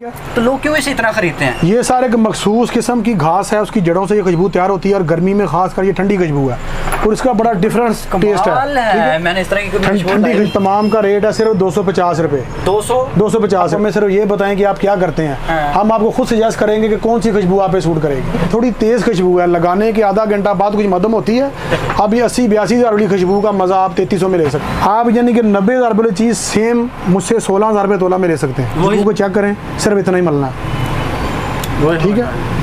तो लोग क्यों इसे इतना खरीदते हैं? ये सारे एक मखसूस किस्म की घास है, उसकी जड़ों से ये खुशबू तैयार होती है और गर्मी में खासकर ये ठंडी खुशबू है और इसका बड़ा डिफरेंस टेस्ट है। मैंने इस तरह की ठंडी तमाम का रेट है सिर्फ 250 रुपए। 250 में सिर्फ ये बताएं कि आप क्या करते हैं। हम आपको खुद सजेस्ट करेंगे कि कौन सी खुशबू आप पे सूट करेगी। थोड़ी तेज खुशबू है, लगाने के आधा घंटा बाद कुछ मदम होती है। अब ये 80-82 हज़ार वाली खुशबू का मजा आप 3300 में ले सकते हैं। आप यानी कि 90,000 वाली चीज़ सेम मुझसे 16,000 रुपये तोला में ले सकते हैं। खुशबू को चेक करें, सिर्फ इतना ही मिलना है। ठीक है।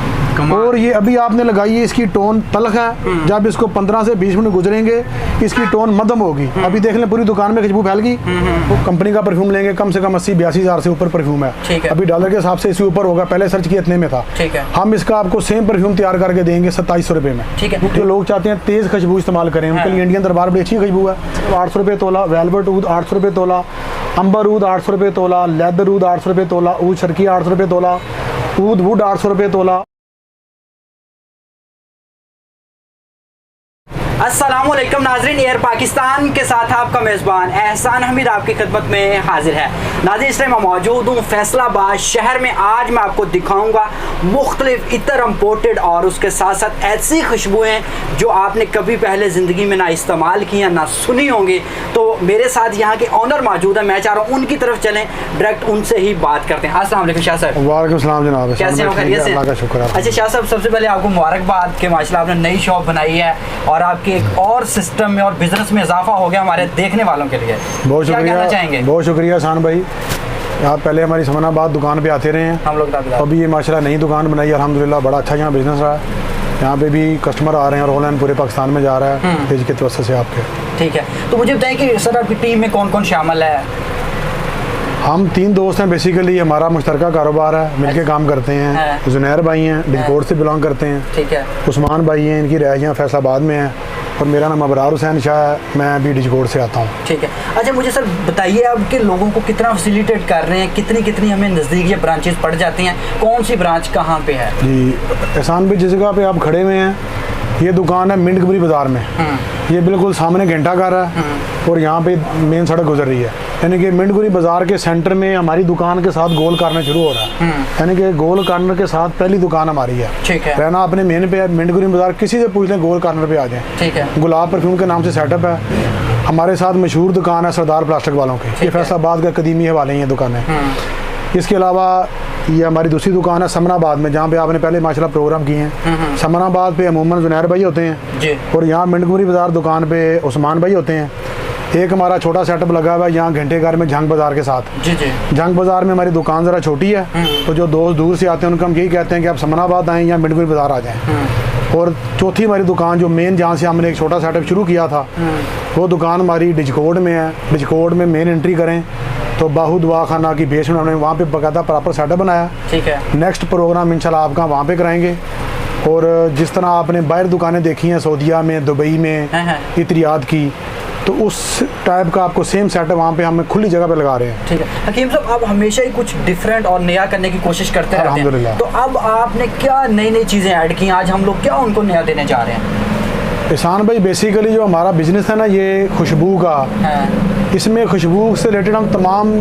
और ये अभी आपने लगाई है, इसकी टोन तलख है। जब इसको 15 से 20 मिनट गुजरेंगे इसकी टोन मध्यम होगी। अभी देख लें पूरी दुकान में खुशबू फैल गई। तो कंपनी का परफ्यूम लेंगे कम से कम 80-82 हज़ार से ऊपर परफ्यूम है। अभी डॉलर के हिसाब से इससे ऊपर होगा, पहले सर्च किया इतने में था। हम इसका आपको सेम परफ्यूम तैयार करके देंगे 2700 रुपये में। जो लोग चाहते हैं तेज खुशबू इस्तेमाल करें उनके लिए इंडियन दरबार बड़ी अच्छी खुशबू है। 800 रुपये तोला, वेलवेट ऊद 800 रुपये तोला, अंबर ऊद 800 रुपये तोला, लेदर ऊद 800 रुपये तोला, ऊद शर्की 800 रुपये तोला, ऊद वुड 800 रुपये तोला। अस्सलामुअलैकुम नाजरीन, एयर पाकिस्तान के साथ आपका मेज़बान एहसान हमीद आपकी खिदमत में हाजिर है। नाज़रीन, इस टाइम मैं मौजूद हूँ फैसलाबाद शहर में। आज मैं आपको दिखाऊंगा मुख्तलिफ इतर इम्पोर्टेड और उसके साथ साथ ऐसी खुशबुएँ जो आपने कभी पहले ज़िंदगी में ना इस्तेमाल की हैं ना सुनी होंगी। तो मेरे साथ यहाँ के ऑनर मौजूद है, मैं चाह रहा हूँ उनकी तरफ चलें, डायरेक्ट उनसे ही बात करते हैं। अस्सलाम वालेकुम शाह साहब। वालेकुम सलाम जनाब, कैसे हो? खैरियत से? अल्लाह का शुक्र है। अच्छा शाह साहब, सबसे पहले आपको मुबारकबाद के माशाल्लाह आपने नई शॉप बनाई है और आपके एक और सिस्टम में और बिजनेस में इजाफा हो गया हमारे देखने वालों के लिए। बहुत शुक्रिया, चाहेंगे? बहुत शुक्रिया एहसान भाई। आप पहले हमारी समानाबाद दुकान पे आते रहे हैं, हम लोग अभी ये माशाल्लाह नई दुकान बनाई है, अल्हम्दुलिल्लाह बड़ा अच्छा यहाँ बिजनेस रहा है। यहाँ पे भी कस्टमर आ रहे हैं और ऑनलाइन पूरे पाकिस्तान में जा रहा है पेज के तवज्जो से आपके। ठीक है, तो मुझे बताएं कि सर आपकी टीम में कौन कौन शामिल है? हम 3 दोस्त हैं, बेसिकली हमारा मुश्तरका कारोबार है, मिलके काम करते हैं। जुनैर भाई हैं, डिजकोट से बिलोंग करते हैं। ठीक है। उस्मान भाई हैं, इनकी रहायश यहाँ फैसलाबाद में है और मेरा नाम अबरार हुसैन शाह है, मैं अभी डिजकोट से आता हूँ। ठीक है। अच्छा मुझे सर बताइए अब के लोगों को कितना फैसिलिटेट कर रहे हैं, कितनी हमें नज़दीक ये ब्रांचेस पड़ जाती हैं, कौन सी ब्रांच कहाँ पे है? जी एहसान भाई, जिस जगह पे आप खड़े हुए हैं ये दुकान है मिंटगबरी बाज़ार में। ये बिल्कुल सामने घंटा घर है और यहाँ पे मेन सड़क गुजर रही है, यानी कि मिंटगबरी बाज़ार के सेंटर में हमारी दुकान के साथ गोल कार्नर शुरू हो रहा है। यानी कि गोल कार्नर के साथ पहली दुकान हमारी है। ठीक है। रहना अपने मेन पे है मिंटगबरी बाज़ार, किसी से पूछ लें गोल कार्नर पे आ जाए। ठीक है। गुलाब परफ्यूम के नाम से सेटअप है। हमारे साथ मशहूर दुकान है सरदार प्लास्टिक वालों की, ये फैसलाबाद का कदीमी हवाले ये दुकान है। इसके अलावा ये हमारी दूसरी दुकान है समनाबाद में, जहाँ पे आपने पहले माशाल्लाह प्रोग्राम किए हैं। समनाबाद पे अमूमन जुनैर भाई होते हैं जी। और यहाँ मिंटगबरी बाज़ार दुकान पे उस्मान भाई होते हैं। एक हमारा छोटा सेटअप लगा हुआ है यहाँ घंटे घर में जंग बाज़ार के साथ। जी जी। जंग बाज़ार में हमारी दुकान ज़रा छोटी है, तो जो दोस्त दूर से आते हैं उनको हम यही कहते हैं कि आप समनाबाद आएँ या मिंटगबरी बाज़ार आ जाएँ। और चौथी हमारी दुकान जो मेन जहाँ से हमने एक छोटा सेटअप शुरू किया था वो दुकान हमारी डिजकोट में है। डिजकोट में मेन एंट्री करें तो बाहू दवा खाना की बेस में हमने वहाँ पे बाकायदा प्रॉपर सेटअप बनाया। ठीक है। नेक्स्ट प्रोग्राम इंशाल्लाह आपका वहाँ पे कराएंगे। और जिस तरह आपने बाहर दुकानें देखी हैं सऊदीया में, दुबई में, इतरियाद की, तो उस टाइप का आपको सेम सेटअप वहाँ पे हम खुली जगह पे लगा रहे हैं। ठीक है। हकीम साहब, आप हमेशा ही कुछ डिफरेंट और नया करने की कोशिश करते रहते हैं, तो अब आपने क्या नई चीज़ें ऐड की, आज हम लोग क्या उनको नया देने जा रहे हैं? एहसान भाई, बेसिकली जो हमारा बिजनेस है ना ये खुशबू का, इसमें खुशबू से रिलेटेड हम तमाम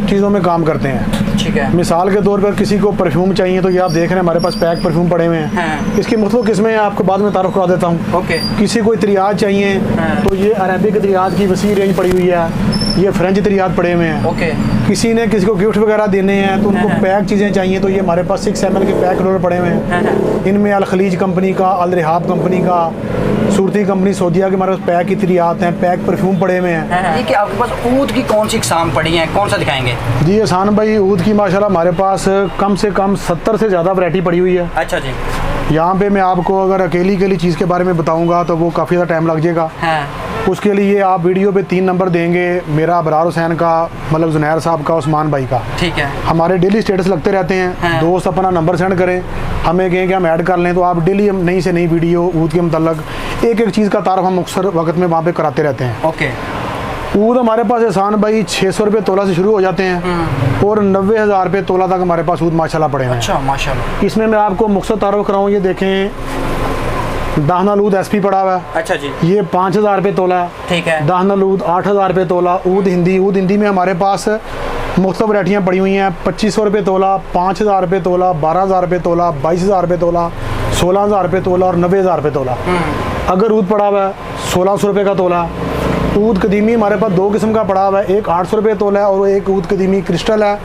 चीज़ों में काम करते हैं। ठीक है। मिसाल के तौर पर किसी को परफ्यूम चाहिए तो ये आप देख रहे हैं हमारे पास पैक परफ्यूम पड़े हुए हैं। इसकी मुख्तलिफ किस्में हैं, आपको बाद में तारुफ करा देता हूँ। ओके। किसी को इत्रियाद चाहिए तो ये अरेबिक इत्रियाद की वसी रेंज पड़ी हुई है, ये फ्रेंच इत्रियाद पड़े हुए हैं। ओके। किसी ने किसी को गिफ्ट वगैरह देने हैं तो उनको पैक चीज़ें चाहिए तो ये हमारे पास 6 ml के पैक रोलर पड़े हुए हैं। इनमें अल खलीज कंपनी का, अल रिहाब कंपनी का, सूरती कंपनी सऊदीया के हमारे पास पैक इत्रियाद हैं, पैक परफ्यूम पड़े हुए हैं। ठीक है। आपके पास ऊद की कौन सी इकसाम पड़ी हैं, कौन सा दिखाएंगे? जी एहसान भाई, ऊद की माशाल्लाह हमारे पास कम से कम 70 से ज़्यादा वैरायटी पड़ी हुई है। अच्छा जी। यहाँ पे मैं आपको अगर अकेली चीज़ के बारे में बताऊँगा तो वो काफ़ी ज़्यादा टाइम लग जाएगा। उसके लिए आप वीडियो पे 3 नंबर देंगे, मेरा अबरार हुसैन का, मतलब जुनैर साहब का, उस्मान भाई का। ठीक है। हमारे डेली स्टेटस लगते रहते हैं। दोस्त अपना नंबर सेंड करें, हमें कहें कि हम ऐड कर लें, तो आप डेली नई से नई वीडियो ऊद के मतलब एक चीज़ का तारफ हम अक्सर वक्त में वहाँ पे कराते रहते हैं। ओके। ऊद हमारे पास एहसान भाई 600 रुपये तोला से शुरू हो जाते हैं और 90,000 रुपये तोला तक हमारे पास ऊद माशाल्लाह पड़े हैं। अच्छा माशाल्लाह। इसमें मैं आपको मुख्तसर तारुफ कराऊँ, ये देखें दाहनालूद SP पड़ा हुआ है। अच्छा जी। ये 5,000 रुपये तोला है। ठीक है। दाहनालूद 8,000 रुपये तोला। ऊद हिंदी में हमारे पास मुख्तलिफ वैरायटियाँ पड़ी हुई हैं। 2500 रुपये तोला, 5000 रुपये तोला, 12000 रुपये तोला, 22000 रुपये तोला, 16000 रुपये तोला और 90000 रुपये तोला। अगर ऊद पड़ा हुआ है 1600 रुपये का तोला। ऊद कदीमी हमारे पास 2 किस्म का पड़ा हुआ है, एक 800 रुपये तोला है और एक ऊद कदीमी क्रिस्टल है,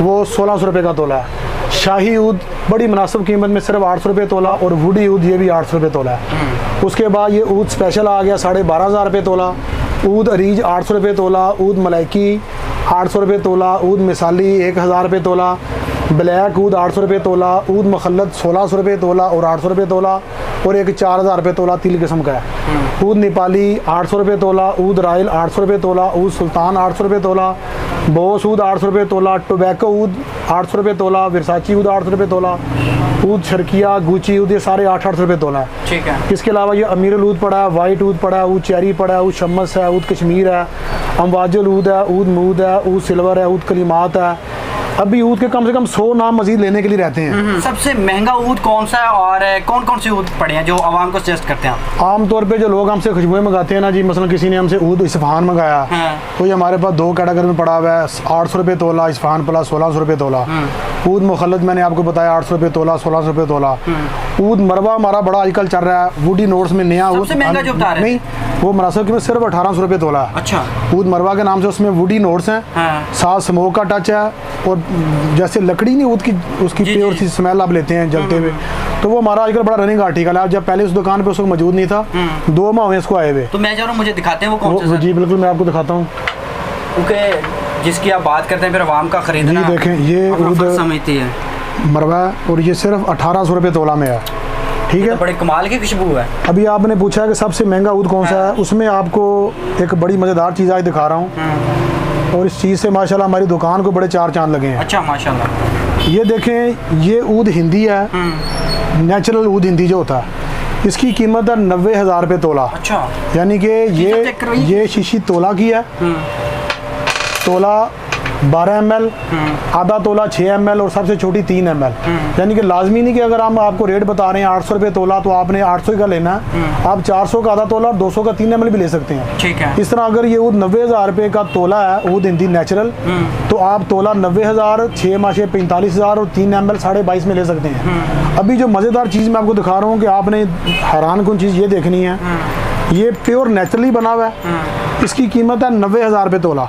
वो 1600 रुपये का तोला है। शाही ऊद बड़ी मुनासिब कीमत में सिर्फ 800 रुपये तोला, और वुडी ऊद ये भी 800 रुपये तोला है। उसके बाद ये ऊद स्पेशल आ गया 12,500 रुपये तोला। ऊद अरीज 800 रुपये तोला, ऊद मलाइकी 800 रुपये तोला, ऊद मिसाली 1000 रुपये तोला, ब्लैक ऊद 800 रुपये तोला, ऊद मखलत 1600 रुपये तोला और 800 रुपये तोला, और एक 4000 रुपये तोला 3 किस्म का है। ऊद नेपाली 800 रुपये तोला, ऊद रायल 800 रुपये तोला, ऊद सुल्तान 800 रुपये तोला, बोस ऊद 800 रुपये तोला, टोबैको ऊद 800 रुपये तोला, विरसाची ऊद 800 रुपये तोला, ऊद शर्किया गुची ऊद ये सारे 800 रुपये तोला है। ठीक है। इसके अलावा ये अमीरुल ऊद पड़ा है, वाइट ऊद पड़ा है, ऊद चेरी पड़ा है, ऊद शम्मस है, ऊद कश्मीर है, अमवाजुल ऊद है, ऊद मूद है, ऊद सिल्वर है, ऊद कलीमात है। अभी ऊद के कम से कम 100 नाम मजीद लेने के लिए रहते हैं। सबसे महंगा ऊद कौन सा है और कौन कौन से ऊद पड़े हैं जो आवाम को सजेस्ट करते हैं? आमतौर पे जो लोग हमसे खुशबुएं मंगाते हैं ना जी, मसलन किसी ने हमसे ऊद इस्फहान मंगाया, तो ये हमारे पास 2 कैटेगरी में पड़ा हुआ है। 800 रुपये तोला इस्फहान प्लस 1600 रुपये तोला। ऊद मुखलत मैंने आपको बताया 800 रुपये तोला, 1600 रुपये तोला। ऊद मरवा हमारा बड़ा आजकल चल रहा है, वुडी नोट्स में नया ऊद नहीं, वो मुनासिब कीमत सिर्फ 1800 रुपये तोला है। अच्छा। ऊद मरवा के नाम से उसमें वुडी नोट्स हैं, साथ स्मोक का टच है, और जैसे लकड़ी नहीं ऊद की उसकी प्योर सी स्मेल आप लेते हैं जलते हुए, तो वो हमारा आजकल बड़ा रनिंग आर्टिकल है। जब पहले उस दुकान पे उस वक्त मौजूद नहीं था, 2 माह हुए इसको आए हुए। तो मैं जा रहा हूँ, मुझे दिखाते हैं वो कौन सा? जी बिल्कुल, मैं आपको दिखाता हूँ, क्योंकि जिसकी आप बात करते हैं फिर आवाम का खरीदना देखें। ये ऊद समझती है मरवा है और ये सिर्फ 1800 रुपये तोला में है। ठीक है, तो बड़े कमाल की खुशबू है। अभी आपने पूछा कि सबसे महंगा ऊद कौन सा है, उसमें आपको एक बड़ी मज़ेदार चीज़ आज दिखा रहा हूँ, और इस चीज़ से माशाल्लाह हमारी दुकान को बड़े 4 चांद लगे हैं। अच्छा माशाल्लाह। ये देखें, ये ऊद हिंदी है, नेचुरल ऊद हिंदी जो होता है, इसकी कीमत है 90,000 रुपये तोला। अच्छा। यानी कि ये शीशी तोला की है, तोला 12 ml, आधा तोला 6 ml और सबसे छोटी 3 ml। यानी कि लाजमी नहीं कि अगर हम आपको रेट बता रहे हैं 800 रुपये तोला तो आपने 800 का लेना है, आप 400 का आधा तोला और 200 का 3 ml भी ले सकते हैं। ठीक है। इस तरह अगर ये ऊद 90,000 रुपये का तोला है, ऊद हिंदी नेचुरल, तो आप तोला 90,000, 6 माशे 45,000 और 3 ml 22.5 में ले सकते हैं। अभी जो मज़ेदार चीज़ मैं आपको दिखा रहा हूँ कि आपने हैरान कुन चीज़ ये देखनी है, ये प्योर नेचुरली बना हुआ है, इसकी कीमत है 90,000 रुपये तोला।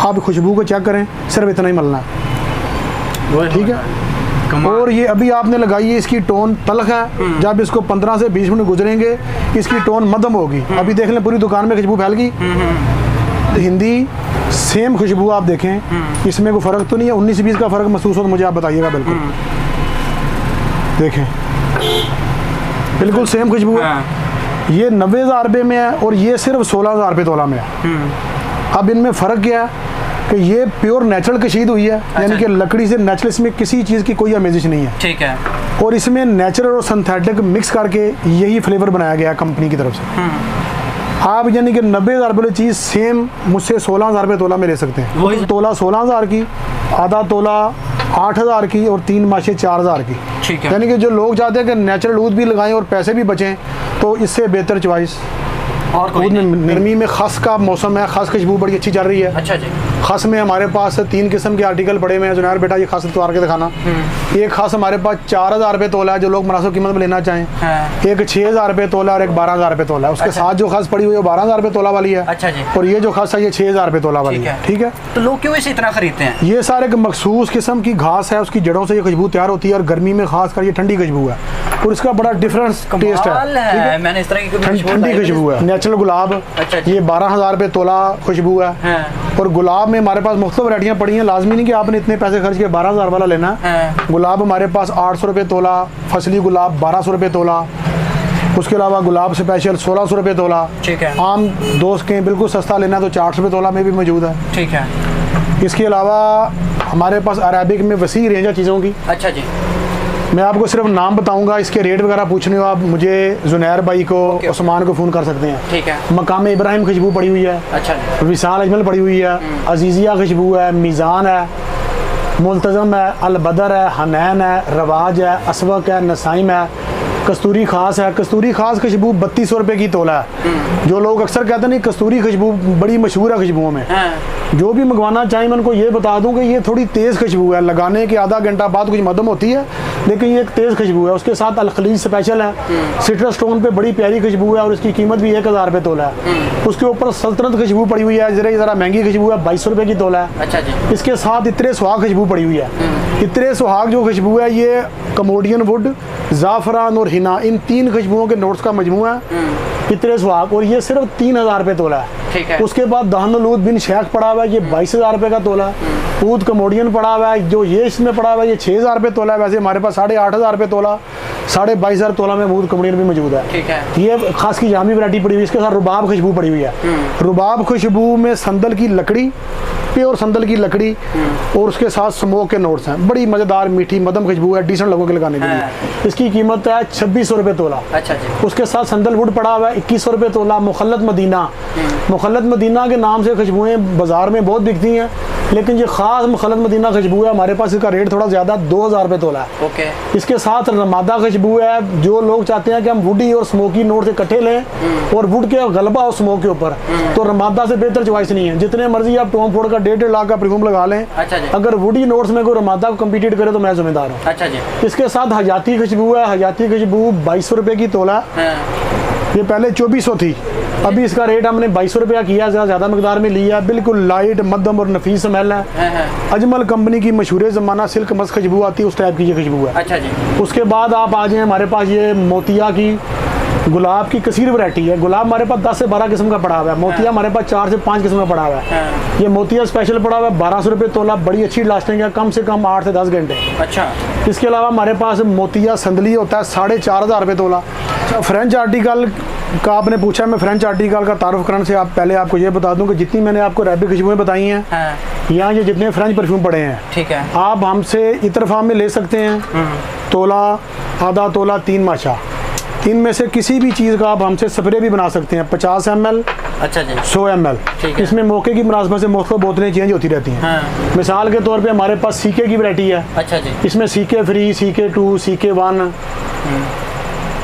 आप खुशबू को चेक करें, सिर्फ इतना ही मिलना है। ठीक है। और ये अभी आपने लगाई है, इसकी टोन तलख है, जब इसको 15 से 20 मिनट गुजरेंगे इसकी टोन मध्यम होगी। अभी देख लें पूरी दुकान में खुशबू फैल गई। हिंदी सेम खुशबू आप देखें, इसमें कोई फ़र्क तो नहीं है, 19-20 का फ़र्क महसूस हो तो मुझे आप बताइएगा। बिल्कुल देखें, बिल्कुल सेम खुशबू है। ये 90,000 रुपये में है और ये सिर्फ 16,000 रुपये तोला में है। अब इनमें फ़र्क क्या है कि ये प्योर नेचुरल कशीद हुई है। अच्छा। यानी कि लकड़ी से नेचुरल, इसमें किसी चीज़ की कोई आमेजिश नहीं है। ठीक है। और इसमें नेचुरल और सिंथेटिक मिक्स करके यही फ्लेवर बनाया गया है कंपनी की तरफ से। आप यानी कि 90,000 रुपये चीज़ सेम मुझसे 16,000 रुपये तोला में ले सकते हैं। वही तोला 16,000 की, आधा तोला 8,000 की और 3 माशे 4,000 की। ठीक है। यानी कि जो लोग चाहते हैं कि नेचुरल ऊद भी लगाएं और पैसे भी बचें, तो इससे बेहतर चॉइस और कोई नहीं। गर्मी में खस का मौसम है, खस खुशबू बड़ी अच्छी चल रही है। अच्छा जी। खस में हमारे पास 3 किस्म के आर्टिकल पड़े हुए हैं। जुनैर बेटा ये खस उतार के दिखाना। एक खस हमारे पास 4,000 रुपये तोला है, जो लोग मुनासिब कीमत में लेना चाहें। एक 6,000 रुपये तोला और एक 12,000 रुपये तोला है। उसके साथ जो खस पड़ी हुई है 12,000 रुपये तोला वाली है। अच्छा जी। और ये जो खस है ये 6,000 रुपये तोला वाली है। ठीक है। तो लोग क्यों इसे इतना खरीदते हैं? ये सारे एक मखसूस किस्म की घास है, उसकी जड़ों से ये खुशबू तैयार होती है, और गर्मी में खास कर ये ठंडी खुशबू है, और इसका बड़ा डिफरेंस टेस्ट है। मैंने इस तरह की ठंडी खुशबू है। नेचुरल गुलाब, ये 12,000 रुपये तोला खुशबू है। और गुलाब में हमारे पास मुख्तलिफ वैरायटियाँ पड़ी हैं, लाजमी नहीं कि आपने इतने पैसे खर्च के 12,000 वाला लेना है। गुलाब हमारे पास 800 रुपये तोला, फसली गुलाब 1200 रुपये तोला, उसके अलावा गुलाब स्पेशल 1600 रुपये तोला। ठीक है। आम दोस्त के बिल्कुल सस्ता लेना तो 400 रुपये तोला में भी मौजूद है। ठीक है। इसके अलावा हमारे पास अरेबिक में वसी रेंज है चीज़ों की। अच्छा जी। मैं आपको सिर्फ नाम बताऊंगा, इसके रेट वगैरह पूछने हो आप मुझे जुनैर भाई को, उस्मान को फ़ोन कर सकते हैं। ठीक है। मकाम इब्राहिम खुशबू पड़ी हुई है। अच्छा। विशाल अजमल पड़ी हुई है, अजीज़िया खुशबू है, मीज़ान है, मुल्तज़म है, अल बदर है, हनैन है, रवाज है, असवक है, नसाइम है, कस्तूरी खास है। कस्तूरी खास खुशबू 3200 रुपये की तोला है। जो लोग अक्सर कहते हैं नहीं कस्तूरी खुशबू बड़ी मशहूर है खुशबुओं में। जो भी मंगवाना चाहें मैं उनको ये बता दूं कि ये थोड़ी तेज़ खुशबू है, लगाने के आधा घंटा बाद कुछ मदम होती है, लेकिन ये एक तेज़ खुशबू है। उसके साथ अलखलीज स्पेशल है, सिट्रस स्टोन पे बड़ी प्यारी खुशबू है और इसकी कीमत भी 1000 रुपये तोला है। उसके ऊपर सल्तनत खुशबू पड़ी हुई है, ज़रा महंगी खुशबू है, 2200 रुपये की तोला है। अच्छा जी। इसके साथ इतरे सुहाग खुशबू पड़ी हुई है। इतरे सुहाग जो खुशबू है ये कमोडियन वुड, ज़ाफ़रान और हिना, इन 3 खुशबुओं के नोट्स का मजमूआ है इतरे सुहाग, और ये सिर्फ 3000 रुपये तोला है। ठीक है। उसके बाद दहनुलूद बिन शेख पड़ा हुआ है, ये 22000 रुपये का तोला है। ऊद कमोडियन पड़ा हुआ है, जो ये इसमें पड़ा हुआ है ये 6000 रुपये तोला है। वैसे हमारे पास 8500 रुपये तोला, 22,500 तोला में ऊद कमोडियन भी मौजूद है। ठीक है। ये खास की जामी वैरायटी पड़ी हुई है। इसके साथ रुबाब खुशबू पड़ी हुई है। रुबाब खुशबू में संदल की लकड़ी, प्योर संदल की लकड़ी, और उसके साथ स्मोक के नोट्स हैं। बड़ी मज़ेदार मीठी मदम खुशबू है, डिसेंट लोगों के लगाने के लिए। इसकी कीमत है 2600 रुपये तोला। अच्छा जी। उसके साथ संदल वुड पड़ा हुआ है 2100 रुपये तोला। मुखल्लत मदीना, मुखल्लत मदीना के नाम से खुशबुएं बाजार में बहुत बिकती हैं, लेकिन ये खास मुखल्लत मदीना खुशबू है, हमारे पास इसका रेट थोड़ा ज़्यादा 2000 रुपये तोला है। ओके। इसके साथ रमादा खुशबू है। जो लोग चाहते हैं कि हम वुडी और स्मोकी नोट से इकट्ठे लें और वुड के गलबा हो स्मोक के ऊपर, तो रमादा से बेहतर चॉइस नहीं है। जितने मर्जी आप टॉम फोर्ड का 1.5 लाख का परफ्यूम लगा लें, अच्छा जी, अगर वुडी नोट्स में कोई रमादा को कम्पीट करे तो मैं जिम्मेदार हूँ। अच्छा जी। इसके साथ हजाती खुशबू है। हजाती खुशबू 2200 रुपये की तोला। ये पहले 2400 थी, अभी इसका रेट हमने 2200 रुपया किया, ज़्यादा मकदार में लिया। बिल्कुल लाइट मध्यम और नफीस स्मेल है। अजमल कंपनी की मशहूर ज़माना सिल्क मस्क खुशबू आती है, उस टाइप की ये खुशबू है। अच्छा जी। उसके बाद आप आ जाएँ, हमारे पास ये मोतिया की गुलाब की कसीर वैरायटी है। गुलाब हमारे पास 10 से 12 किस्म का पड़ा हुआ है। मोतिया हमारे पास 4 से 5 किस्म का पड़ा हुआ है। ये मोतिया स्पेशल पड़ा हुआ है 1200 रुपये तोला। बड़ी अच्छी लास्टिंग है, कम से कम 8 से 10 घंटे। अच्छा। इसके अलावा हमारे पास मोतिया संदली होता है 4500 रुपये तोला। फ्रेंच आर्टिकल का आपने पूछा, मैं फ्रेंच आर्टिकल का तारुफ करने से आप पहले आपको ये बता दूं कि जितनी मैंने आपको रैबिक खुशबुएं बताई हैं, यहाँ ये जितने फ्रेंच परफ्यूम पड़े हैं, ठीक है, आप हमसे इतर फार्म में ले सकते हैं। तोला, आधा तोला, 3 माशा, इनमें से किसी भी चीज़ का आप हमसे स्प्रे भी बना सकते हैं। 50 ml, अच्छा जी, 100 ml। इसमें मौके की मुनासिबत से मुख्तलिफ बोतलें चेंज होती रहती हैं। मिसाल के तौर पे हमारे पास सीके की वैरायटी है। अच्छा जी। इसमें सीके फ्री, सीके 2, सीके 1,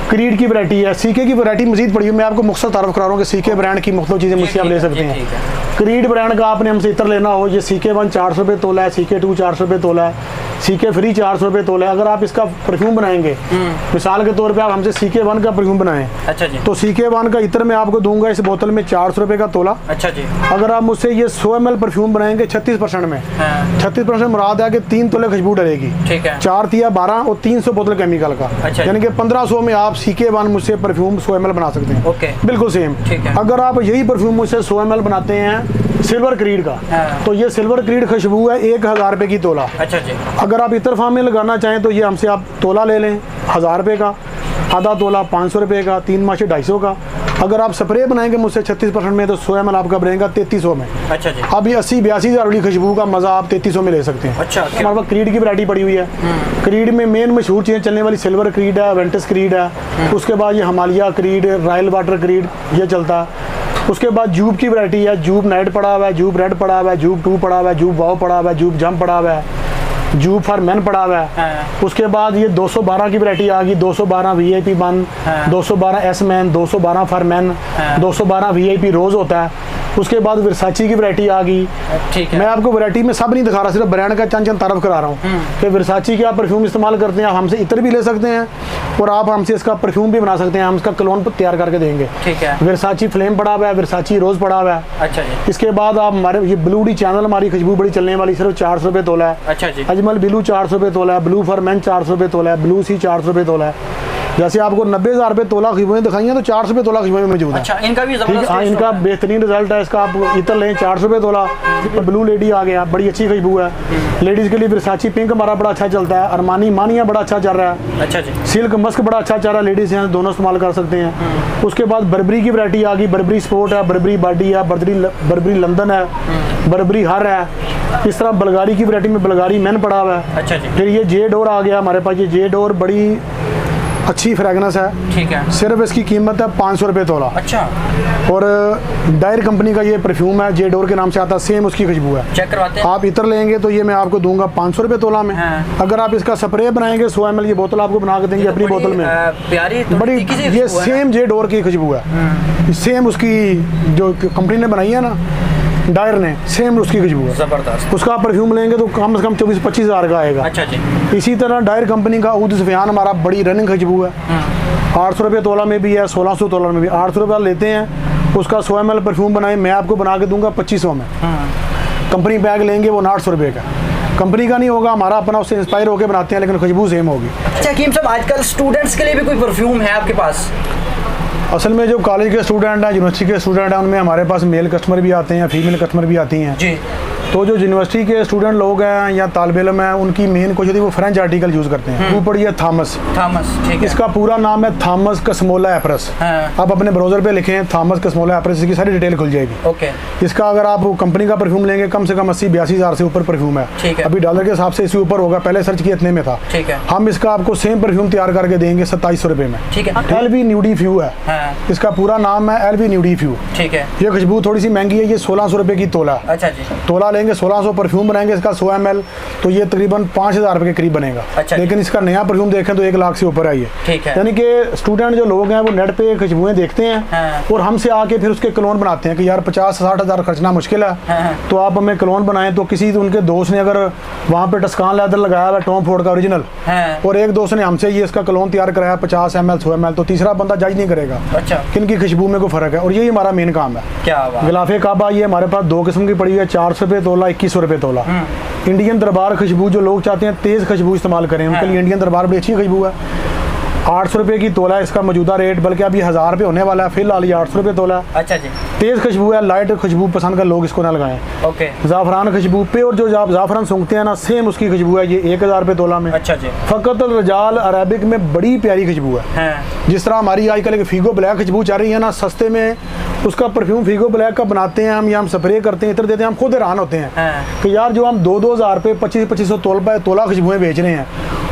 क्रीड की वैरायटी है। सीके की वैरायटी मजीद पड़ी है, मैं आपको मुख्तसर तारुफ करा रहा हूँ कि सीके ब्रांड की मुख्तलिफ चीज़ें मुझसे आप ले सकते हैं। क्रीड ब्रांड का आपने हमसे इतर लेना हो, ये सीके 1 400 रुपये तोला है, सीके 2 400 रुपये तोला है, सीके फ्री 400 रुपये तोला है। अगर आप इसका परफ्यूम बनाएंगे, मिसाल के तौर पे आप हमसे सीके 1 का परफ्यूम बनाएं, अच्छा जी, तो सीके 1 का इतर मैं आपको दूंगा इस बोतल में 400 रुपये का तोला। अच्छा जी। अगर आप मुझसे ये 100 ml परफ्यूम बनाएंगे 36% में, 36% मुराद है कि 3 तोले खुशबू डलेगी। ठीक है। 4 तिया 12 और 300 बोतल केमिकल का, यानी कि 1500 में आप सीके 1 मुझसे परफ्यूम 100 ml बना सकते हैं। ओके, बिल्कुल सेम। अगर आप यही परफ्यूम मुझसे 100 ml बनाते हैं सिल्वर क्रीड का, तो ये सिल्वर क्रीड खुशबू है 1000 रुपये की तोला। अच्छा जी। अगर आप इतर फार्म में लगाना चाहें तो ये हमसे आप तोला ले लें 1000 रुपये का, आधा तोला 500 रुपये का, 3 माशे 250 का। अगर आप स्प्रे बनाएंगे मुझसे 36% में तो 100 ml आपका बनेगा 3300 में। अच्छा जी। अभी 80-82 हज़ार वाली खुशबू का मज़ा आप 3300 में ले सकते हैं। अच्छा। हमारे पास क्रीड की वैरायटी पड़ी हुई है। क्रीड में मेन मशहूर चीज़ें चलने वाली सिल्वर क्रीड है, वेंटस क्रीड है, उसके बाद ये Himalaya creed, royal water creed, ये चलता है। उसके बाद जूब की वैरायटी है, जूब नाइट पड़ा हुआ है, जूब रेड पड़ा हुआ है, जूब 2 पड़ा हुआ है, जूब वाव पड़ा हुआ है, जूब जंप पड़ा हुआ है, जूब फॉर मैन पड़ा हुआ है। उसके बाद ये 212 की वैरायटी आ गई, 212 VIP 1, 212 S man, 212 for man, 212 VIP रोज होता है। उसके बाद वर्साची की वैरायटी आ गई। ठीक है। मैं आपको वैरायटी में सब नहीं दिखा रहा, सिर्फ ब्रांड का चंद तारुफ करा रहा हूँ कि वर्साची के आप परफ्यूम इस्तेमाल करते हैं, आप हमसे इतर भी ले सकते हैं और आप हमसे इसका परफ्यूम भी बना सकते हैं, हम इसका क्लोन तैयार करके देंगे। ठीक है। वर्साची फ्लेम पड़ा हुआ है, वर्साची रोज पड़ा हुआ है। अच्छा जी। इसके बाद आप हमारे ये ब्लू डी चैनल, हमारी खुशबू बड़ी चलने वाली, सिर्फ 400 रुपये तोला है। अच्छा जी। अजमल ब्लू 400 रुपये तोला है, ब्लू फॉर मैन 400 रुपये तोला है, ब्लू सी 400 रुपये तोला है। जैसे आपको 90,000 रुपये तोला खुशबुएं दिखाई हैं तो 400 रुपये तोला खुशबुएं मौजूद है। अच्छा, इनका भी जबरदस्त, हाँ, इनका बेहतरीन रिजल्ट है। इसका आप इतर लें 400 रुपये तोला। ब्लू लेडी आ गया, बड़ी अच्छी खुशबू है। लेडीज़ के लिए वर्साची पिंक हमारा बड़ा अच्छा चलता है, अरमानी मानिया बड़ा अच्छा चल रहा है। अच्छा जी। सिल्क मस्क बड़ा अच्छा चल रहा है, लेडीज़ हैं दोनों इस्तेमाल कर सकते हैं। उसके बाद बर्बरी की वैरायटी आ गई, बर्बरी स्पोर्ट है, बर्बरी बॉडी है, बर्बरी लंदन है, बर्बरी हर है। इस तरह बलगारी की वैरायटी में बलगारी मैन पड़ा हुआ है। अच्छा जी। फिर ये जे डोर आ गया हमारे पास, ये जे डोर बड़ी अच्छी फ्रेगनेंस है। ठीक है। सिर्फ इसकी कीमत है 500 रुपये तोला। अच्छा। और डायर कंपनी का ये परफ्यूम है, जे डोर के नाम से आता है, सेम उसकी खुशबू है। चेक करवाते हैं। आप इतर लेंगे तो ये मैं आपको दूंगा 500 रुपये तोला में। अगर आप इसका स्प्रे बनाएंगे 100 ml की बोतल आपको बना के देंगे अपनी बोतल में, प्यारी बड़ी, ये सेम जे डोर की खुशबू है, सेम उसकी जो कंपनी ने बनाई है ना डायर ने, सेम उसकी खुशबू है। जबरदस्त। उसका परफ्यूम लेंगे तो कम से कम 24-25 हज़ार का आएगा। अच्छा जी। इसी तरह डायर कंपनी का ऊद सुफियान हमारा बड़ी रनिंग खुशबू है, 800 रुपये तोला में भी है, 1600 तोला में भी। 800 रुपये लेते हैं, उसका 100 ml परफ्यूम बनाए, मैं आपको बना के दूंगा 2500 में। कंपनी बैग लेंगे वो 800 रुपये का, कंपनी का नहीं होगा, हमारा अपना, उससे इंस्पायर होकर बनाते हैं, लेकिन खुशबू सेम होगी। अच्छा हकीम साहब, आजकल स्टूडेंट्स के लिए भी कोई परफ्यूम है आपके पास? असल में जो कॉलेज के स्टूडेंट हैं, यूनिवर्सिटी के स्टूडेंट हैं, उनमें हमारे पास मेल कस्टमर भी आते हैं, फीमेल कस्टमर भी आती हैं जी। तो जो यूनिवर्सिटी के स्टूडेंट लोग हैं या तालिब इल्म हैं, उनकी मेन कोशिश वो फ्रेंच आर्टिकल यूज़ करते हैं। ऊपर ये थॉमस, ठीक है। इसका पूरा नाम है थॉमस कसमोला एप्रस। आप अपने ब्राउज़र पे लिखें थॉमस कसमोला एप्रस, इसकी सारी डिटेल खुल जाएगी। ओके। इसका अगर आप कंपनी का परफ्यूम लेंगे कम से कम 80-82 हज़ार से ऊपर परफ्यूम है। ठीक है। अभी डॉलर के हिसाब से इससे ऊपर होगा, पहले सर्च किया इतने में था। ठीक है। हम इसका आपको सेम परफ्यूम तैयार करके देंगे 2700 रुपये में। ठीक है। LV न्यूडी फ्यू है, इसका पूरा नाम है LV न्यूडी फ्यू। ठीक है। ये खुशबू थोड़ी सी महंगी है, ये 1600 रुपये की तोला। अच्छा जी। तोला लेंगे 1600, परफ्यूम बनाएंगे इसका 100 ml तो ये तकरीबन 5000 रुपये के करीब बनेगा। अच्छा। लेकिन इसका नया परफ्यूम देखें तो 1 लाख से ऊपर आई है। ठीक है। यानी कि स्टूडेंट जो लोग हैं वो नेट पे खुशबुएं देखते हैं और हमसे आके फिर उसके क्लोन बनाते हैं कि यार 50-60 हज़ार खर्चना मुश्किल है, तो आप हमें क्लोन बनाएं। तो किसी उनके दोस्त ने अगर वहाँ पे टस्कान लेदर लगाया हुआ टॉम फोर्ड का ओरिजिनल, और एक दोस्त ने हमसे ये इसका क्लोन तैयार कराया 50 ml 100 ml, तो तीसरा बंदा जज नहीं करेगा किनकी खुशबू में कोई फर्क है। और यही हमारा मेन काम है। क्या गिलाफे काबा ये हमारे पास 2 किस्म की पड़ी हुई है, 400 रुपये तोला, 2100 रुपये तोला। इंडियन दरबार खुशबू, जो लोग चाहते हैं तेज़ खुशबू इस्तेमाल करें, उनके लिए इंडियन दरबार बड़ी अच्छी खुशबू है। 800 रुपये की तोला है इसका मौजूदा रेट, बल्कि अभी 1000 रुपये होने वाला है, फिलहाल ये 800 रुपये तोला है। अच्छा जी। तेज़ खुशबू है, लाइट खुशबू पसंद कर लोग इसको ना लगाएं। ओके। ज़ाफ़रान खुशबू पे, और जो आप ज़ाफ़रान सूंघते हैं ना, सेम उसकी खुशबू है, ये 1000 रुपये तोला में। अच्छा जी। फ़कत रजाल अरेबिक में बड़ी प्यारी खुशबू है। जिस तरह हमारी आजकल एक फीगो ब्लैक खुशबू चल रही है ना, सस्ते में उसका परफ्यूम फीगो ब्लैक का बनाते हैं हम, या हम स्प्रे करते हैं, इतर देते हैं, हम खुद हैरान होते हैं कि यार जो हम 2-2 हज़ार रुपये 2500 तोला खुशबुएँ बेच रहे हैं,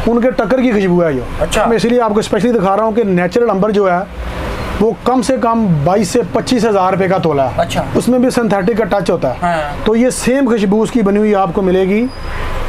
उनके टक्कर की खुशबू है ये। अच्छा। मैं इसलिए आपको स्पेशली दिखा रहा हूँ कि नेचुरल अंबर जो है वो कम से कम 22 से 25 हज़ार रुपये का तोला है। अच्छा। उसमें भी सिंथेटिक का टच होता है। तो ये सेम खुशबू उसकी बनी हुई आपको मिलेगी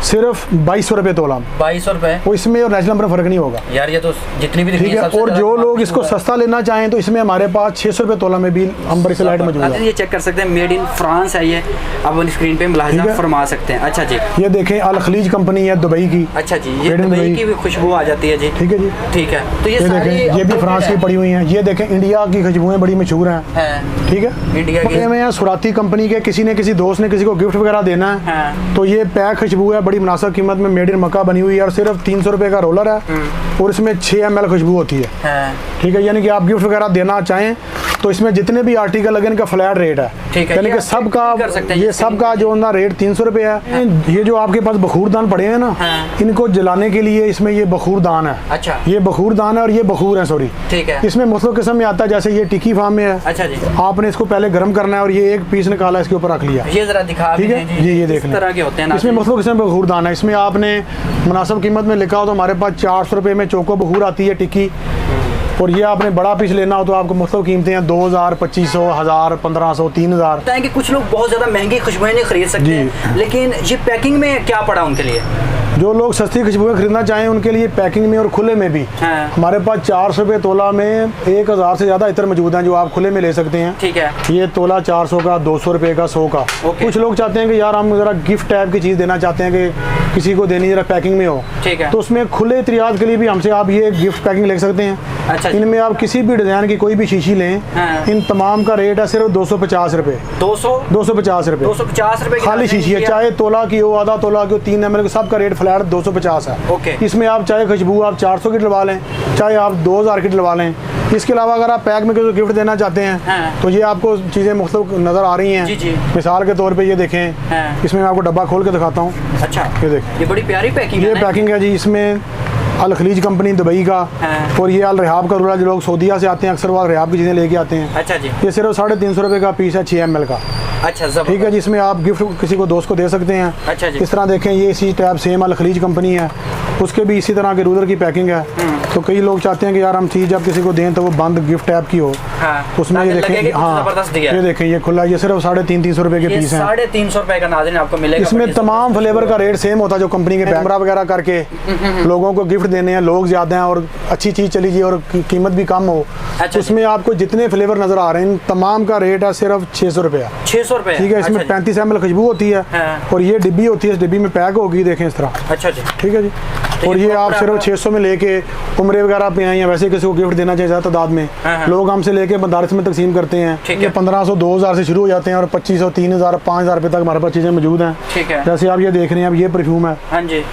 सिर्फ 2200 रुपये तोला। 2200 रुपये। वो इसमें और नेचुरल अंबर फर्क नहीं होगा यार, ये तो जितनी भी ठीक है। और जो लोग इसको सस्ता लेना चाहें तो इसमें हमारे पास 600 रुपये तोला में भी अंबर से लाइट मौजूद है। ये चेक कर सकते हैं, मेड इन फ्रांस है ये, अब स्क्रीन पे मुलाहिजा फरमा सकते हैं। अच्छा जी। ये देखें अल खलीज कंपनी है दुबई की। अच्छा जी। ये दुबई की भी खुशबू आ जाती है जी। ठीक है जी। ठीक है। तो ये देखें, ये भी फ्रांस की पड़ी हुई हैं। ये देखें इंडिया की खुशबुएं बड़ी मशहूर हैं। ठीक है। इंडिया की में सुराती कंपनी के किसी ने किसी दोस्त ने किसी को गिफ्ट वगैरह देना है तो ये पैक खुशबू है, बड़ी मुनासिब कीमत में, मेड इन मक्का बनी हुई है, और सिर्फ 300 रुपये का रोलर है और इसमें 6 ml खुशबू होती है। ठीक है। यानी कि आप गिफ्ट वगैरह देना चाहें तो इसमें जितने भी आर्टिकल लगे इनका फ्लैट रेट है। यानी कि सबका जो ना रेट 300 रुपये है। ये जो आपके पास बखूरदान पड़े हैं ना, इनको जलाने के लिए इसमें ये बखूरदान है। अच्छा। ये बखूरदान है और ये बखूर है, सॉरी। ठीक है। इसमें मुख्तलिफ किस्म में आता है, जैसे ये टिक्की फार्म में है। अच्छा जी। आपने इसको पहले गर्म करना है और ये एक पीस निकाला इसके ऊपर रख लिया। ये जरा दिखा। ठीक है। ये देख लें, तरह के होते हैं। इसमें मुख्तलिफ किस्म के बखूरदान है। इसमें आपने मुनासिब कीमत में लिखा हो तो हमारे पास 400 रुपये में चोको बखूर आती है टिक्की, और ये आपने बड़ा पीस लेना हो तो आपको मुख्तलिफ कीमतें हैं, 2000, 2500, 1000, 1500, 3000। कि कुछ लोग बहुत ज़्यादा महंगी खुशबुएं नहीं खरीद सकते, लेकिन ये पैकिंग में क्या पड़ा उनके लिए? जो लोग सस्ती खुशबुएं खरीदना चाहें उनके लिए पैकिंग में और खुले में भी हमारे पास 400 रुपये तोला में 1000 से ज़्यादा इतर मौजूद हैं जो आप खुले में ले सकते हैं। ठीक है। ये तोला 400 का, 200 रुपये का, 100 का। कुछ लोग चाहते हैं कि यार हम ज़रा गिफ्ट टाइप की चीज़ देना चाहते हैं कि किसी को देनी ज़रा पैकिंग में हो। ठीक है। तो उसमें खुले त्रियाद के लिए भी हमसे आप ये गिफ्ट पैकिंग ले सकते हैं। अच्छा। इनमें आप किसी भी डिज़ाइन की कोई भी शीशी लें, इन तमाम का रेट है सिर्फ 250 रुपये। 250 रुपये। 250 रुपये खाली शीशी है, चाहे तोला की हो, आधा तोला की हो, 3 ml, सबका रेट फ्लैट 250 है। ओके। इसमें आप चाहे खुशबू आप 400 की डलवा लें, चाहे आप 2000 की डलवा लें। इसके अलावा अगर आप पैक में कोई गिफ्ट देना चाहते हैं तो ये आपको चीज़ें मुख्तलिफ नज़र आ रही हैं। जी। मिसाल के तौर पे ये देखें, इसमें मैं आपको डब्बा खोल के दिखाता हूँ। अच्छा। ये देखें, ये बड़ी प्यारी पैकिंग है। ये पैकिंग है जी। इसमें अल खलीज कंपनी दुबई का, और ये अल रिहाब का रोला, जो लोग सऊदीया से आते हैं अक्सर वो अल रिहाब की चीज़ें लेके आते हैं। अच्छा जी। ये सिर्फ 350 रुपये का पीस है, 6 ml का। अच्छा, ठीक है, जिसमें आप गिफ्ट किसी को दोस्त को दे सकते हैं। अच्छा जी। इस तरह देखें, ये इसी टैब सेम अल खलीज कंपनी है, उसके भी इसी तरह के रूलर की पैकिंग है। तो कई लोग चाहते हैं कि यार हम चीज़ जब किसी को दें तो वो बंद गिफ्ट टैब की हो। उसमें ये देखें, हाँ ये देखें, ये खुला, ये सिर्फ 350 रुपए के पीस हैं। 350 रुपए का नाज़रीन आपको मिलेगा। इसमें तमाम फ्लेवर का रेट सेम होता है, जो कंपनी के कैमरा वगैरह करके लोगों को गिफ्ट देने हैं, लोग ज्यादा हैं और अच्छी चीज़ चली जाए और कीमत भी कम हो। अच्छा, उसमें आपको जितने फ्लेवर नजर आ रहे हैं तमाम का रेट है सिर्फ 600 रुपया। 600 रुपए, ठीक है। इसमें 35 ml खुशबू होती है और ये डिब्बी होती है, इस डिब्बी में पैक होगी, देखें इस तरह। अच्छा जी, ठीक है जी। और ये आप सिर्फ 600 में लेके उम्रे वगैरह पे आए या वैसे किसी को गिफ्ट देना चाहिए ज़्यादा तादाद में, लोग हमसे लेके मदारस में तकसीम करते हैं। ये 1500 2000 से शुरू हो जाते हैं और 2500 3000 5000 रुपए तक हमारे पास चीज़ें मौजूद हैं। ठीक है। जैसे आप ये देख रहे हैं, अब ये परफ्यूम है। हाँ जी।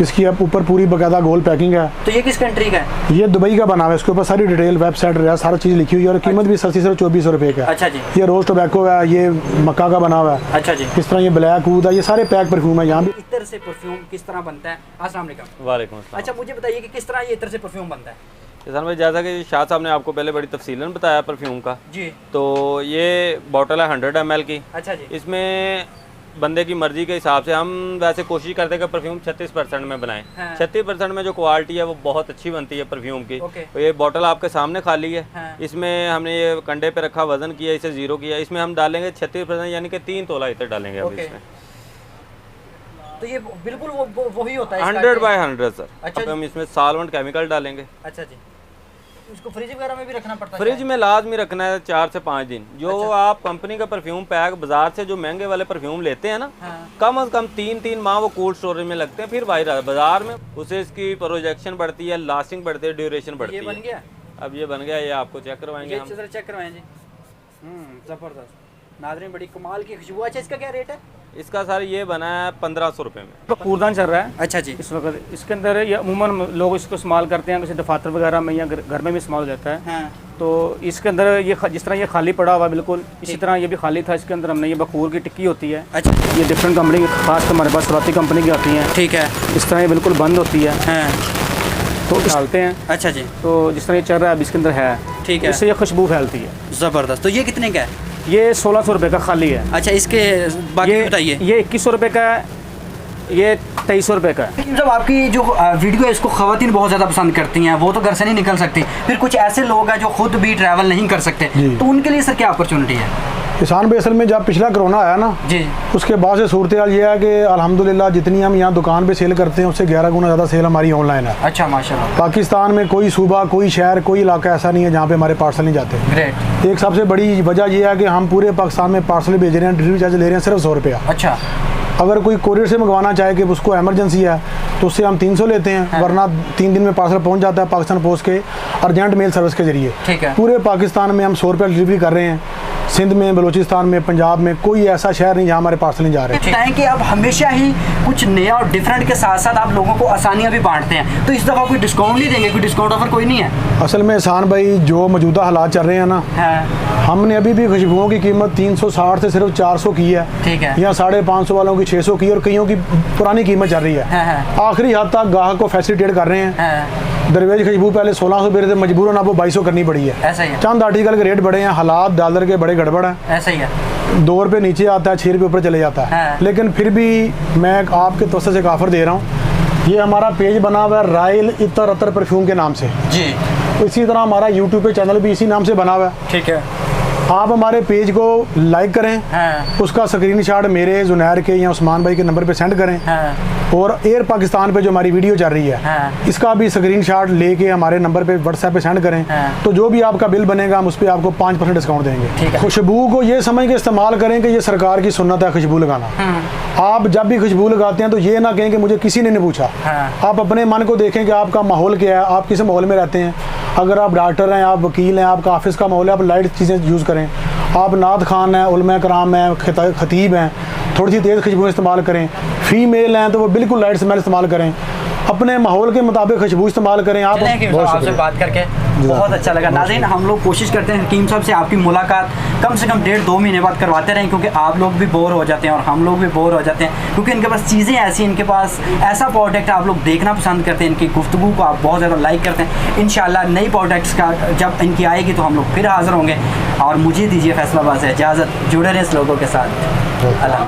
इसकी अब ऊपर पूरी बाकायदा गोल पैकिंग है। तो ये किस कंट्री का है? ये दुबई का बना हुआ है, इसके ऊपर सारी डिटेल वेबसाइट है, सारी चीज़ लिखी हुई है और कीमत भी सस्ती, सिर्फ 2400 रुपये का। अच्छा जी। ये रोज टोबैको है, ये मक्का का बना हुआ है। अच्छा जी। इस तरह ये ब्लैक वूड है, ये सारे पैक परफ्यूम है। यहाँ भी इत्र से परफ्यूम किस तरह बनता है? अस्सलाम वालेकुम। वालेकुम अस्सलाम। अच्छा, मुझे बताइए कि किस तरह ये इत्र से परफ्यूम बनता है? किसान भाई, जैसा कि शाह साहब ने आपको पहले बड़ी तफसीलन बताया परफ्यूम का जी, तो ये बॉटल है 100 ml की। अच्छा जी। इसमें बंदे की मर्जी के हिसाब से हम वैसे कोशिश करते हैं कि परफ्यूम 36% में बनाएं। 36% में जो क्वालिटी है वो बहुत अच्छी बनती है परफ्यूम की। तो ये बॉटल आपके सामने खाली है। इसमें हमने ये कंडे पे रखा, वजन किया, इसे 0 किया। इसमें हम डालेंगे 36%, यानी कि 3 तोला इत्र डालेंगे अब इसमें। तो ये बिल्कुल वही होता है 100 by 100 सर। अच्छा, अब हम इसमें साल्वेंट केमिकल डालेंगे। अच्छा जी। इसको फ्रिज वगैरह में भी रखना पड़ता है? फ्रिज में लाजमी रखना है 4 से 5 दिन। जो आप कंपनी का परफ्यूम पैक बाजार से जो महंगे वाले परफ्यूम लेते हैं ना, कम से कम 3 माह वो कोल्ड स्टोरेज में लगते हैं, फिर बाजार में उसे इसकी प्रोजेक्शन बढ़ती है, लास्टिंग बढ़ती है, ड्यूरेशन बढ़ती है। ये बन गया? अब ये बन गया, ये आपको चेक करवाएंगे हम। चेक करवाएं जी। जबरदस्त नाज़रीन, बड़ी कमाल की खुशबू। अच्छा, इसका क्या रेट है? इसका सर ये बना है 1500 रुपये में। तो कूड़दान चल रहा है। अच्छा जी। इस वक्त इसके अंदर ये अमूमन लोग इसको इस्तेमाल करते हैं, किसी दफातर वगैरह में या घर में भी इस्तेमाल हो जाता है। तो इसके अंदर ये जिस तरह ये खाली पड़ा हुआ बिल्कुल इसी तरह ये भी खाली था। इसके अंदर हमने ये बखूर की टिक्की होती है। अच्छा। ये डिफरेंट कंपनी की, खास हमारे पास सराती कंपनी की आती हैं। ठीक है। इस तरह ये बिल्कुल बंद होती है। तो डालते हैं। अच्छा जी। तो जिस तरह ये चल रहा है अब इसके अंदर है, ठीक है, इससे ये खुशबू फैलती है। ज़बरदस्त। तो ये कितने का है? ये 1600 रुपये का खाली है। अच्छा, इसके बाकी बताइए। ये 2100 रुपये का है, ये 2300 रुपये का है। जब आपकी जो वीडियो है इसको ख़वातीन बहुत ज़्यादा पसंद करती हैं, वो तो घर से नहीं निकल सकती, फिर कुछ ऐसे लोग हैं जो खुद भी ट्रैवल नहीं कर सकते, तो उनके लिए सर क्या अपॉर्चुनिटी है? किसान भाई, असल में जब पिछला कोरोना आया ना जी, उसके बाद से सूरत हाल ये है कि अल्हम्दुलिल्लाह जितनी हम यहाँ दुकान पे सेल करते हैं उससे 11 गुना ज़्यादा सेल हमारी ऑनलाइन है। अच्छा, माशाल्लाह। पाकिस्तान में कोई सूबा, कोई शहर, कोई इलाका ऐसा नहीं है जहाँ पे हमारे पार्सल नहीं जाते। ग्रेट। एक सबसे बड़ी वजह यह है कि हम पूरे पाकिस्तान में पार्सल भेज रहे हैं, डिलीवरी चार्ज ले रहे हैं सिर्फ 100 रुपया। अच्छा। अगर कोई कोरियर से मंगवाना चाहे कि उसको एमरजेंसी है तो उससे हम 300 लेते हैं, वरना 3 दिन में पार्सल पहुंच जाता है पाकिस्तान पोस्ट के अर्जेंट मेल सर्विस के जरिए। ठीक है। पूरे पाकिस्तान में हम 100 रुपये डिलीवरी कर रहे हैं। सिंध में, बलूचिस्तान में, पंजाब में कोई ऐसा शहर नहीं जहाँ हमारे पार्सल नहीं जा रहे हैं। कि अब हमेशा ही कुछ नया और डिफरेंट के साथ साथ आप लोगों को आसानियाँ भी बांटते हैं, तो इस दफ़ा कोई डिस्काउंट नहीं देंगे? कोई डिस्काउंट ऑफर कोई नहीं है? असल में एहसान भाई, जो मौजूदा हालात चल रहे हैं ना, हमने अभी भी खुशबुओं की कीमत 360 से सिर्फ 400 की है। ठीक है। या 550 वालों की 600 की और कईयों की पुरानी कीमत चल रही है। आखिरी हद तक ग्राहक को फैसिलिटेट कर रहे हैं। दरवेज खुशबू पहले 1600 बेरे थे, मजबूरन आपको 2200 करनी पड़ी है। ऐसा ही है। चंद आर्टिकल के रेट बढ़े हैं, हालात डॉलर के बड़े गड़बड़ हैं। ऐसा ही है। 2 रुपये नीचे आता है, 6 रुपये ऊपर चले जाता है। लेकिन फिर भी मैं आपके तवज्जो से एक ऑफर दे रहा हूँ। ये हमारा पेज बना हुआ है रायल इतर अतर परफ्यूम के नाम से जी। इसी तरह हमारा यूट्यूब पे चैनल भी इसी नाम से बना हुआ है। ठीक है। आप हमारे पेज को लाइक करें, उसका स्क्रीनशॉट मेरे, जुनैर के या उस्मान भाई के नंबर पे सेंड करें, और एयर पाकिस्तान पे जो हमारी वीडियो चल रही है इसका भी स्क्रीनशॉट लेके हमारे नंबर पे व्हाट्सएप पे सेंड करें। तो जो भी आपका बिल बनेगा हम उस पर आपको 5% डिस्काउंट देंगे। खुशबू को ये समझ के इस्तेमाल करें कि ये सरकार की सुन्नत है खुशबू लगाना। आप जब भी खुशबू लगाते हैं तो ये ना कहें कि मुझे किसी ने नहीं पूछा। आप अपने मन को देखें कि आपका माहौल क्या है, आप किस माहौल में रहते हैं। अगर आप डॉक्टर हैं, आप वकील हैं, आपका ऑफिस का माहौल है, आप लाइट चीज़ें यूज़ करें। आप नात खान हैं, उलमा कराम हैं, खतीब हैं, थोड़ी सी तेज़ खुशबू इस्तेमाल करें। फीमेल हैं तो वो बिल्कुल लाइट स्मेल इस्तेमाल करें। अपने माहौल के मुताबिक खुशबू इस्तेमाल करें। आप आपसे बात करके बहुत अच्छा लगा। नाज़रीन, हम लोग कोशिश करते हैं हकीम साहब से आपकी मुलाकात कम से कम 1.5-2 महीने बाद करवाते रहें, क्योंकि आप लोग भी बोर हो जाते हैं और हम लोग भी बोर हो जाते हैं, क्योंकि इनके पास चीज़ें ऐसी, इनके पास ऐसा प्रोडक्ट आप लोग देखना पसंद करते हैं, इनकी गुफ्तगू को आप बहुत ज़्यादा लाइक करते हैं। इंशाल्लाह नई प्रोडक्ट्स का जब इनकी आएगी तो हम लोग फिर हाज़िर होंगे। और मुझे दीजिए फैसलाबाद से इजाज़त, जुड़े रहें इस लोगों के साथ। अल्लाह।